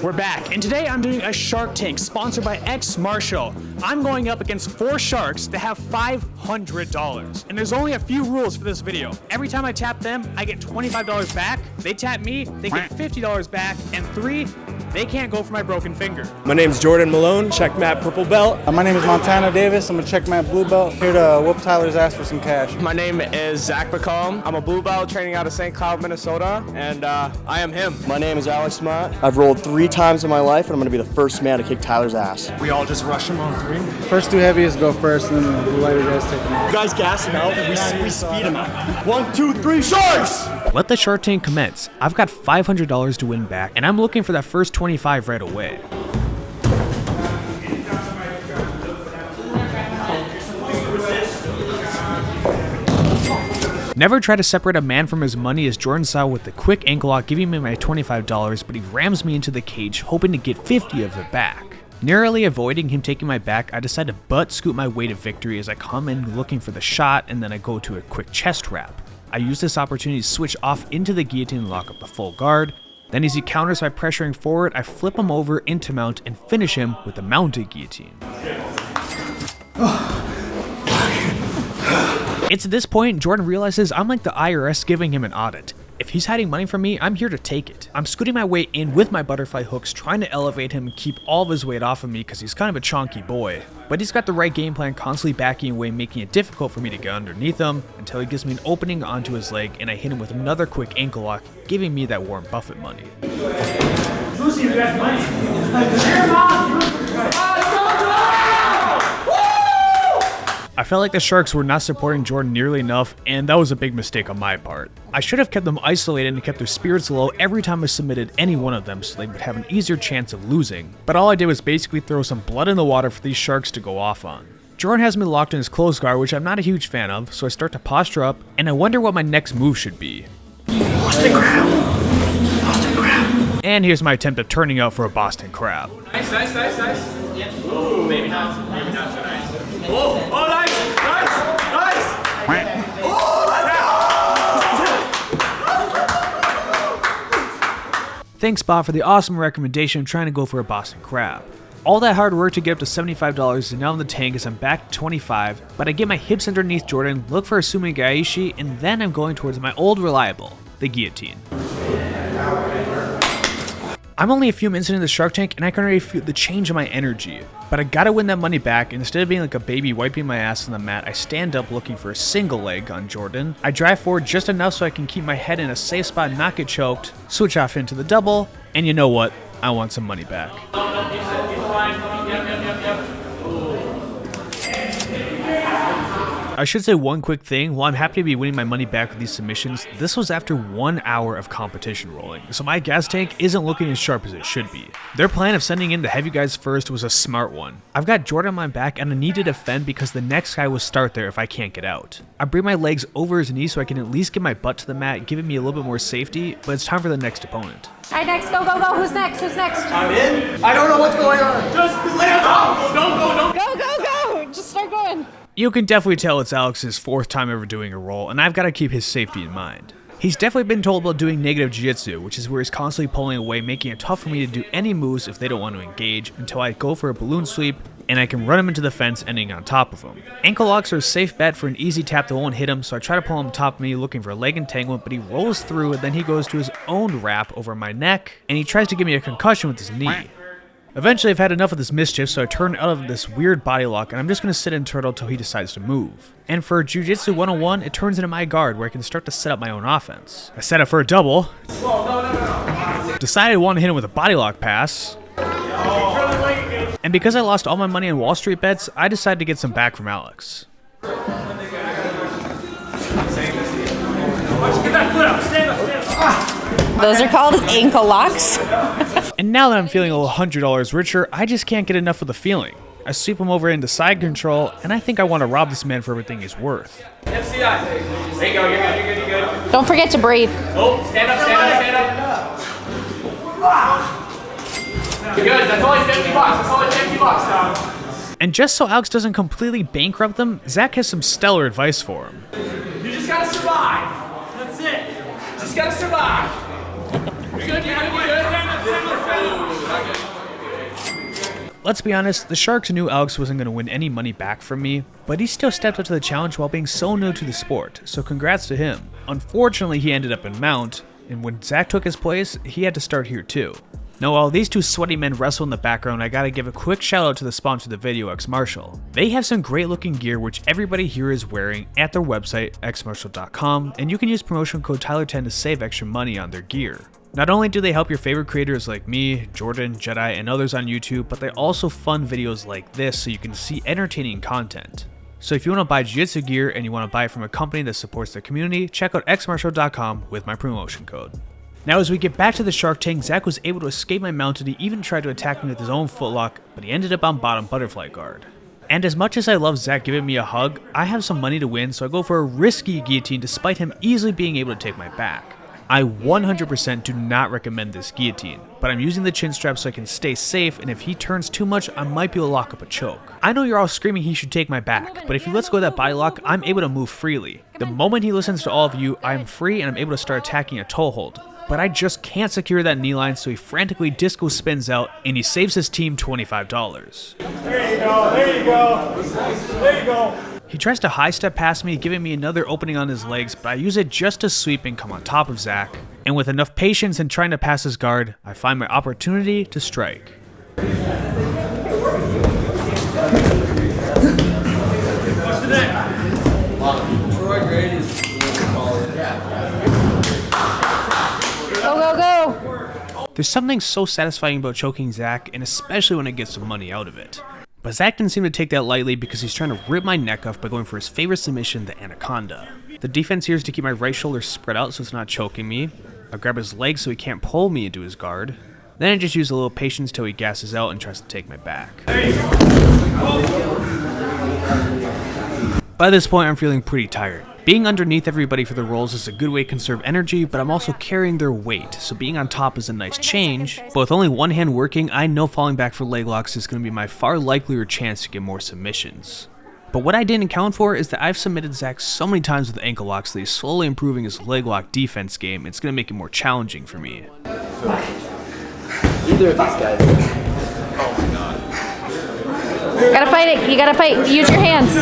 We're back, and today I'm doing a Shark Tank sponsored by X Marshall. I'm going up against 4 sharks that have $500. And there's only a few rules for this video. Every time I tap them, I get $25 back. They tap me, they get $50 back. And 3, they can't go for my broken finger. My name's Jordan Malone, checkmat purple belt. My name is Montana Davis. I'm a checkmat blue belt. Here to whoop Tyler's ass for some cash. My name is Zach McComb. I'm a blue belt training out of St. Cloud, Minnesota, and I am him. My name is Alex Mott. I've rolled 3 times in my life, and I'm going to be the first man to kick Tyler's ass. We all just rush him on 3. First 2 heaviest go first, and then the lighter guys take them. You guys gas him out, and we speed him out. 1, 2, 3, sharks! Let the Shark Tank commence. I've got $500 to win back, and I'm looking for that first 25 right away. Never try to separate a man from his money, as Jordan saw with the quick ankle lock giving me my $25, but he rams me into the cage hoping to get 50 of it back. Narrowly avoiding him taking my back, I decide to butt scoop my way to victory as I come in looking for the shot, and then I go to a quick chest wrap. I use this opportunity to switch off into the guillotine and lock up the full guard. Then as he counters by pressuring forward, I flip him over into mount and finish him with the mounted guillotine. It's at this point Jordan realizes I'm like the IRS giving him an audit. If he's hiding money from me, I'm here to take it. I'm scooting my way in with my butterfly hooks, trying to elevate him and keep all of his weight off of me because he's kind of a chonky boy. But he's got the right game plan, constantly backing away, making it difficult for me to get underneath him until he gives me an opening onto his leg and I hit him with another quick ankle lock, giving me that Warren Buffett money. Lucy, you got I felt like the Sharks were not supporting Jordan nearly enough, and that was a big mistake on my part. I should have kept them isolated and kept their spirits low every time I submitted any one of them so they would have an easier chance of losing, but all I did was basically throw some blood in the water for these Sharks to go off on. Jordan has me locked in his close guard, which I'm not a huge fan of, so I start to posture up, and I wonder what my next move should be. Boston Crab! Boston Crab! And here's my attempt at turning out for a Boston Crab. Nice. Yeah. Ooh, maybe not so nice. Oh, nice. Oh, let's go! Thanks, Bob, for the awesome recommendation. I'm trying to go for a Boston Crab. All that hard work to get up to $75 is now in the tank as I'm back to 25, but I get my hips underneath Jordan, look for a Sumi Gaishi, and then I'm going towards my old reliable, the guillotine. I'm only a few minutes into the Shark Tank and I can already feel the change in my energy, but I gotta win that money back, and instead of being like a baby wiping my ass on the mat, I stand up looking for a single leg on Jordan. I drive forward just enough so I can keep my head in a safe spot and not get choked, switch off into the double, and you know what? I want some money back. I should say one quick thing. While I'm happy to be winning my money back with these submissions, this was after 1 hour of competition rolling, so my gas tank isn't looking as sharp as it should be. Their plan of sending in the heavy guys first was a smart one. I've got Jordan on my back and I need to defend because the next guy will start there if I can't get out. I bring my legs over his knees so I can at least get my butt to the mat, giving me a little bit more safety, but it's time for the next opponent. All right, next, go. Who's next? I'm in? I don't know what's going on. Just lay on top. Don't. Go. Just start going. You can definitely tell it's Alex's 4th time ever doing a roll, and I've got to keep his safety in mind. He's definitely been told about doing negative jiu-jitsu, which is where he's constantly pulling away, making it tough for me to do any moves if they don't want to engage, until I go for a balloon sweep, and I can run him into the fence, ending on top of him. Ankle locks are a safe bet for an easy tap that won't hit him, so I try to pull him on top of me looking for a leg entanglement, but he rolls through, and then he goes to his own wrap over my neck, and he tries to give me a concussion with his knee. Eventually, I've had enough of this mischief, so I turn out of this weird body lock, and I'm just going to sit and turtle till he decides to move. And for Jiu-Jitsu 101, it turns into my guard, where I can start to set up my own offense. I set up for a double. Decided I want to hit him with a body lock pass. And because I lost all my money on Wall Street bets, I decided to get some back from Alex. Get that foot up. Stand up. Those are called ankle locks. And now that I'm feeling a $100 richer, I just can't get enough of the feeling. I sweep him over into side control, and I think I want to rob this man for everything he's worth. FC that. There you go. You're good. Don't forget to breathe. Oh, stand up. You're good. That's only $50. Tom. And just so Alex doesn't completely bankrupt them, Zach has some stellar advice for him. You just gotta survive. That's it. Just gotta survive. You're good. Let's be honest, the Sharks knew Alex wasn't going to win any money back from me, but he still stepped up to the challenge while being so new to the sport, so congrats to him. Unfortunately, he ended up in Mount, and when Zach took his place, he had to start here too. Now while these two sweaty men wrestle in the background, I gotta give a quick shout out to the sponsor of the video, X Martial. They have some great looking gear which everybody here is wearing at their website, xmartial.com, and you can use promotion code Tyler10 to save extra money on their gear. Not only do they help your favorite creators like me, Jordan, Jedi, and others on YouTube, but they also fund videos like this so you can see entertaining content. So if you want to buy Jiu-Jitsu gear and you want to buy it from a company that supports their community, check out xmartial.com with my promotion code. Now as we get back to the Shark Tank, Zach was able to escape my mount and he even tried to attack me with his own footlock, but he ended up on bottom butterfly guard. And as much as I love Zach giving me a hug, I have some money to win, so I go for a risky guillotine despite him easily being able to take my back. I 100% do not recommend this guillotine, but I'm using the chin strap so I can stay safe, and if he turns too much, I might be able to lock up a choke. I know you're all screaming he should take my back, but if he lets go of that body lock, I'm able to move freely. The moment he listens to all of you, I am free and I'm able to start attacking a toe hold. But I just can't secure that knee line, so he frantically disco spins out and he saves his team $25. There you go, there you go, there you go. He tries to high step past me, giving me another opening on his legs, but I use it just to sweep and come on top of Zach. And with enough patience and trying to pass his guard, I find my opportunity to strike. What's the neck? Troy Grady's Go, go, go. There's something so satisfying about choking Zach, and especially when I get some money out of it. But Zach didn't seem to take that lightly because he's trying to rip my neck off by going for his favorite submission, the Anaconda. The defense here is to keep my right shoulder spread out so it's not choking me. I grab his leg so he can't pull me into his guard. Then I just use a little patience till he gasses out and tries to take my back. By this point, I'm feeling pretty tired. Being underneath everybody for the rolls is a good way to conserve energy, but I'm also carrying their weight, so being on top is a nice change. But with only one hand working, I know falling back for leg locks is going to be my far likelier chance to get more submissions. But what I didn't account for is that I've submitted Zach so many times with ankle locks that he's slowly improving his leg lock defense game. It's going to make it more challenging for me. Either of these guys. You gotta fight it. You gotta fight. Use your hands.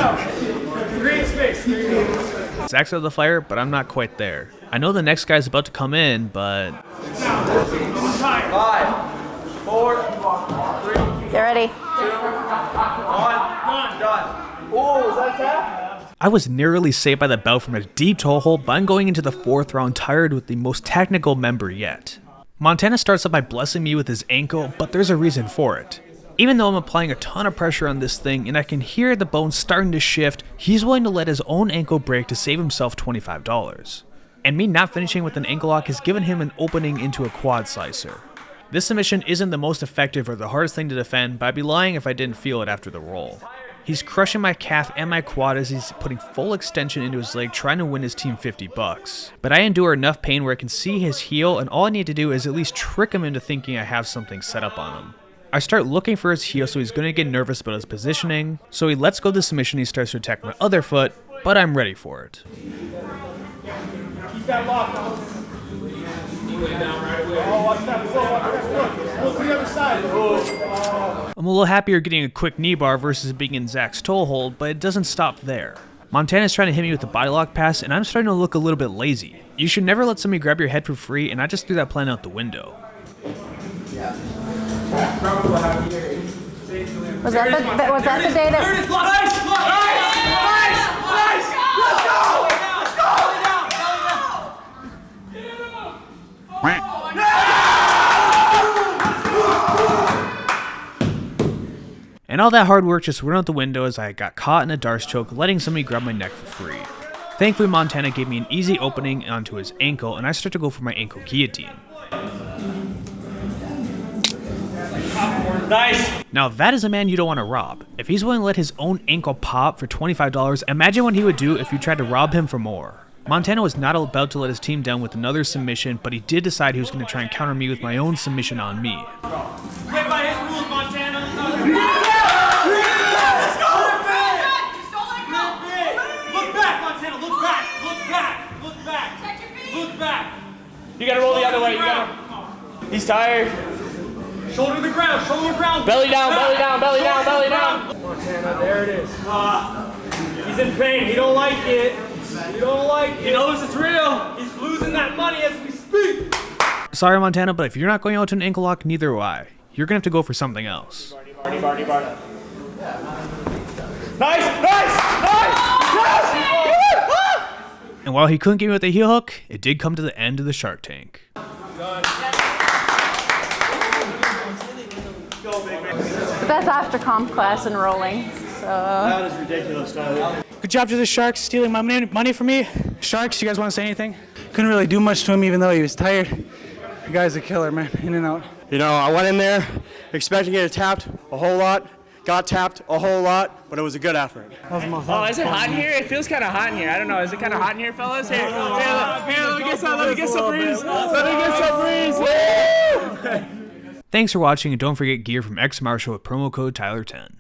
Zach's out of the fire, but I'm not quite there. I know the next guy's about to come in, but... 5, 4, 3, Get ready. 2, 1, done. Oh, is that a tap? I was narrowly saved by the bell from a deep toe hold, but I'm going into the 4th round tired with the most technical member yet. Montana starts up by blessing me with his ankle, but there's a reason for it. Even though I'm applying a ton of pressure on this thing and I can hear the bones starting to shift, he's willing to let his own ankle break to save himself $25. And me not finishing with an ankle lock has given him an opening into a quad slicer. This submission isn't the most effective or the hardest thing to defend, but I'd be lying if I didn't feel it after the roll. He's crushing my calf and my quad as he's putting full extension into his leg trying to win his team $50. But I endure enough pain where I can see his heel, and all I need to do is at least trick him into thinking I have something set up on him. I start looking for his heel, so he's going to get nervous about his positioning, so he lets go of the submission. He starts to attack my other foot, but I'm ready for it. Keep that lock on. Oh, watch that foot. Look to the other side. I'm a little happier getting a quick knee bar versus being in Zach's toe hold, but it doesn't stop there. Montana's trying to hit me with the body lock pass, and I'm starting to look a little bit lazy. You should never let somebody grab your head for free, and I just threw that plan out the window. Was that the day that? And all that hard work just went out the window as I got caught in a Darce choke, letting somebody grab my neck for free. Thankfully, Montana gave me an easy opening onto his ankle, and I start to go for my ankle guillotine. Nice. Now that is a man you don't want to rob. If he's willing to let his own ankle pop for $25, imagine what he would do if you tried to rob him for more. Montana was not about to let his team down with another submission, but he did decide he was going to try and counter me with my own submission on me. Play by his rules, Montana. Look back, Montana. Look back. Look back. Look back. Look back. You gotta roll the other way. You gotta. He's tired. Shoulder to the ground, shoulder to the ground. Belly down, belly down, belly down, belly down. Montana, there it is. He's in pain. He don't like it. He don't like it. He knows it's real. He's losing that money as we speak. Sorry, Montana, but if you're not going out to an ankle lock, neither am I. You're gonna have to go for something else. Nice, nice, nice. Yes! And while he couldn't get me with the heel hook, it did come to the end of the Shark Tank. That's after comp class and rolling. So That is ridiculous, Tyler. Good job to the Sharks stealing my money from me. Sharks, you guys want to say anything? Couldn't really do much to him even though he was tired. The guy's a killer, man. In and out. You know, I went in there expecting to get tapped a whole lot, got tapped a whole lot, but it was a good effort. Oh, is it hot in here? It feels kind of hot in here. I don't know. Is it kind of hot in here, fellas? Here, let me get some breeze. Let me get some breeze. Thanks for watching, and don't forget gear from X Marshall with promo code Tyler10.